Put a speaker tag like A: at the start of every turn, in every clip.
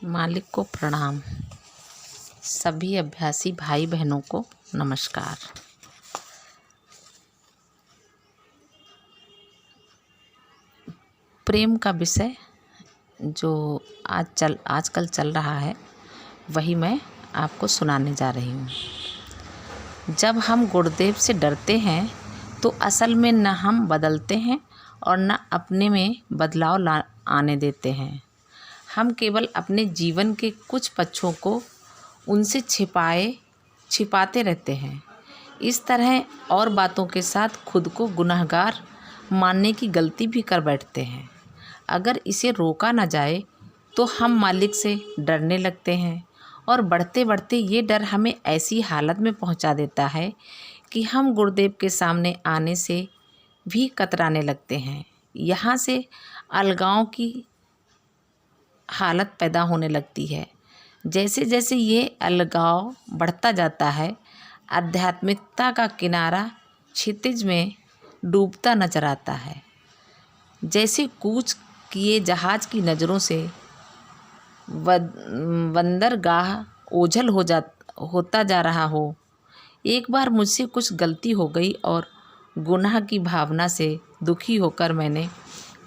A: मालिक को प्रणाम। सभी अभ्यासी भाई बहनों को नमस्कार। प्रेम का विषय जो आजकल चल रहा है वही मैं आपको सुनाने जा रही हूँ। जब हम गुरुदेव से डरते हैं तो असल में न हम बदलते हैं और न अपने में बदलाव आने देते हैं। हम केवल अपने जीवन के कुछ पक्षों को उनसे छिपाते रहते हैं। इस तरह और बातों के साथ खुद को गुनहगार मानने की गलती भी कर बैठते हैं। अगर इसे रोका ना जाए तो हम मालिक से डरने लगते हैं और बढ़ते बढ़ते ये डर हमें ऐसी हालत में पहुंचा देता है कि हम गुरुदेव के सामने आने से भी कतराने लगते हैं। यहाँ से अलगाव की हालत पैदा होने लगती है। जैसे जैसे ये अलगाव बढ़ता जाता है, आध्यात्मिकता का किनारा क्षितिज में डूबता नजर आता है। जैसे कूच किए जहाज की नज़रों से बंदरगाह ओझल होता जा रहा हो। एक बार मुझसे कुछ गलती हो गई और गुनाह की भावना से दुखी होकर मैंने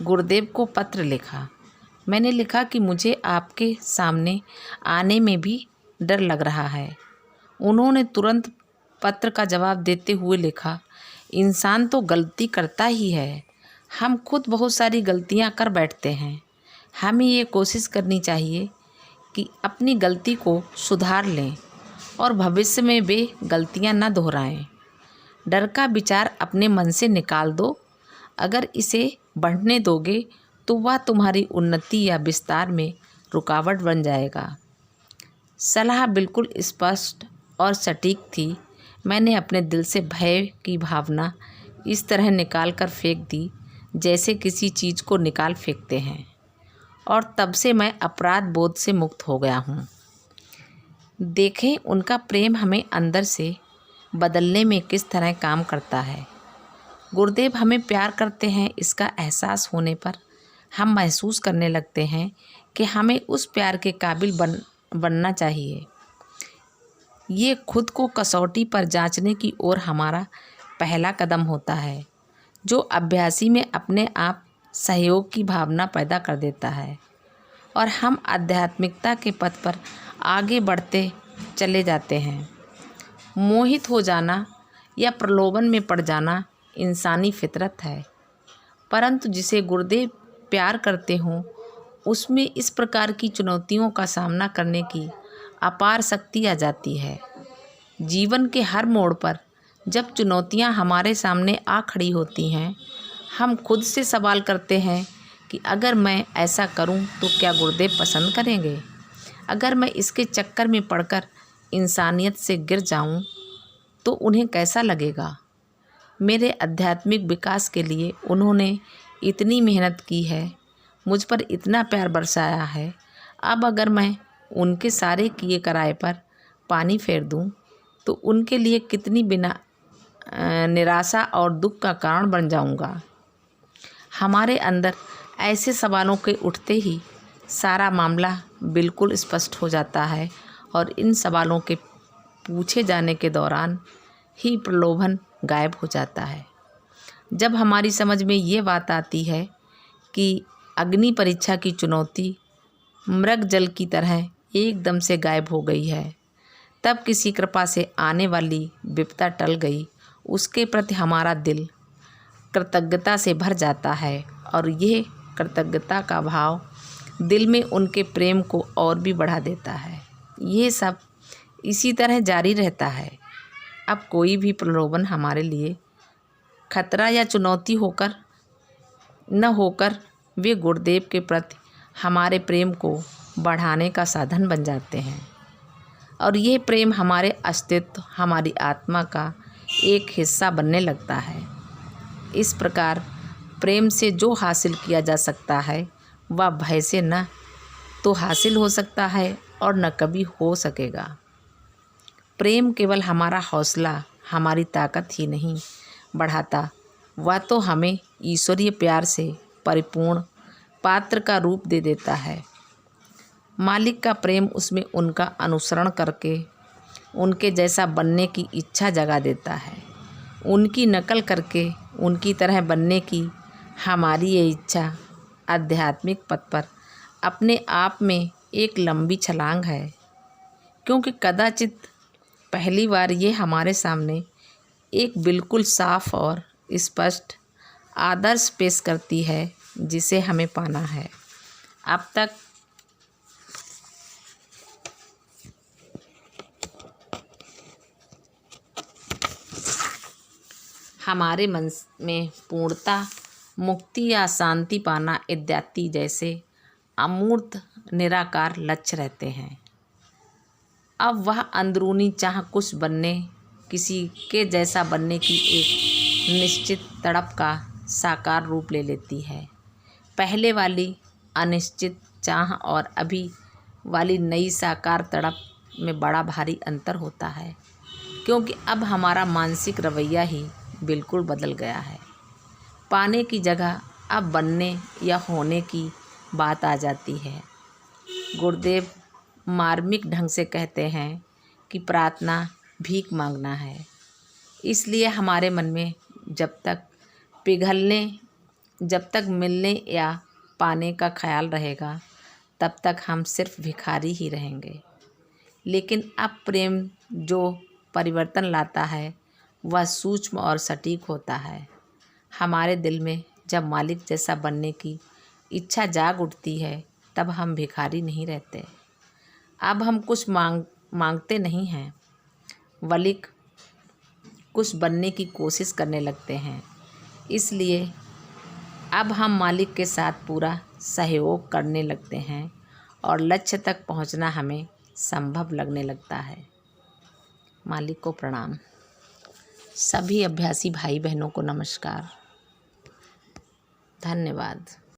A: गुरुदेव को पत्र लिखा। मैंने लिखा कि मुझे आपके सामने आने में भी डर लग रहा है। उन्होंने तुरंत पत्र का जवाब देते हुए लिखा, इंसान तो गलती करता ही है। हम खुद बहुत सारी गलतियां कर बैठते हैं। हमें ये कोशिश करनी चाहिए कि अपनी गलती को सुधार लें और भविष्य में वे गलतियां न दोहराएं। डर का विचार अपने मन से निकाल दो। अगर इसे बढ़ने दोगे तो वह तुम्हारी उन्नति या विस्तार में रुकावट बन जाएगा। सलाह बिल्कुल स्पष्ट और सटीक थी। मैंने अपने दिल से भय की भावना इस तरह निकाल कर फेंक दी जैसे किसी चीज़ को निकाल फेंकते हैं, और तब से मैं अपराध बोध से मुक्त हो गया हूँ। देखें उनका प्रेम हमें अंदर से बदलने में किस तरह काम करता है। गुरुदेव हमें प्यार करते हैं, इसका एहसास होने पर हम महसूस करने लगते हैं कि हमें उस प्यार के काबिल बनना चाहिए। ये खुद को कसौटी पर जांचने की ओर हमारा पहला कदम होता है, जो अभ्यासी में अपने आप सहयोग की भावना पैदा कर देता है और हम आध्यात्मिकता के पथ पर आगे बढ़ते चले जाते हैं। मोहित हो जाना या प्रलोभन में पड़ जाना इंसानी फितरत है, परंतु जिसे गुरुदेव प्यार करते हों उसमें इस प्रकार की चुनौतियों का सामना करने की अपार शक्ति आ जाती है। जीवन के हर मोड़ पर जब चुनौतियां हमारे सामने आ खड़ी होती हैं, हम खुद से सवाल करते हैं कि अगर मैं ऐसा करूं तो क्या गुरुदेव पसंद करेंगे? अगर मैं इसके चक्कर में पड़कर इंसानियत से गिर जाऊं तो उन्हें कैसा लगेगा? मेरे आध्यात्मिक विकास के लिए उन्होंने इतनी मेहनत की है, मुझ पर इतना प्यार बरसाया है। अब अगर मैं उनके सारे किए कराए पर पानी फेर दूं तो उनके लिए कितनी बिना निराशा और दुख का कारण बन जाऊंगा। हमारे अंदर ऐसे सवालों के उठते ही सारा मामला बिल्कुल स्पष्ट हो जाता है और इन सवालों के पूछे जाने के दौरान ही प्रलोभन गायब हो जाता है। जब हमारी समझ में ये बात आती है कि अग्नि परीक्षा की चुनौती मृग जल की तरह एकदम से गायब हो गई है, तब किसी कृपा से आने वाली विपदा टल गई, उसके प्रति हमारा दिल कृतज्ञता से भर जाता है और यह कृतज्ञता का भाव दिल में उनके प्रेम को और भी बढ़ा देता है। ये सब इसी तरह जारी रहता है। अब कोई भी प्रलोभन हमारे लिए खतरा या चुनौती न होकर वे गुरुदेव के प्रति हमारे प्रेम को बढ़ाने का साधन बन जाते हैं और ये प्रेम हमारे अस्तित्व, हमारी आत्मा का एक हिस्सा बनने लगता है। इस प्रकार प्रेम से जो हासिल किया जा सकता है वह भय से न तो हासिल हो सकता है और न कभी हो सकेगा। प्रेम केवल हमारा हौसला, हमारी ताकत ही नहीं बढ़ाता, वह तो हमें ईश्वरीय प्यार से परिपूर्ण पात्र का रूप दे देता है। मालिक का प्रेम उसमें उनका अनुसरण करके उनके जैसा बनने की इच्छा जगा देता है। उनकी नकल करके उनकी तरह बनने की हमारी ये इच्छा आध्यात्मिक पथ पर अपने आप में एक लंबी छलांग है, क्योंकि कदाचित पहली बार ये हमारे सामने एक बिल्कुल साफ और स्पष्ट आदर्श पेश करती है जिसे हमें पाना है। अब तक हमारे मन में पूर्णता, मुक्ति या शांति पाना इत्यादि जैसे अमूर्त निराकार लक्ष्य रहते हैं। अब वह अंदरूनी चाह कुछ बनने, किसी के जैसा बनने की एक निश्चित तड़प का साकार रूप ले लेती है। पहले वाली अनिश्चित चाह और अभी वाली नई साकार तड़प में बड़ा भारी अंतर होता है, क्योंकि अब हमारा मानसिक रवैया ही बिल्कुल बदल गया है। पाने की जगह अब बनने या होने की बात आ जाती है। गुरुदेव मार्मिक ढंग से कहते हैं कि प्रार्थना भीख मांगना है। इसलिए हमारे मन में जब तक मिलने या पाने का ख्याल रहेगा, तब तक हम सिर्फ भिखारी ही रहेंगे। लेकिन अब प्रेम जो परिवर्तन लाता है वह सूक्ष्म और सटीक होता है। हमारे दिल में जब मालिक जैसा बनने की इच्छा जाग उठती है, तब हम भिखारी नहीं रहते। अब हम कुछ मांगते नहीं हैं, बल्कि कुछ बनने की कोशिश करने लगते हैं। इसलिए अब हम मालिक के साथ पूरा सहयोग करने लगते हैं और लक्ष्य तक पहुंचना हमें संभव लगने लगता है। मालिक को प्रणाम। सभी अभ्यासी भाई बहनों को नमस्कार। धन्यवाद।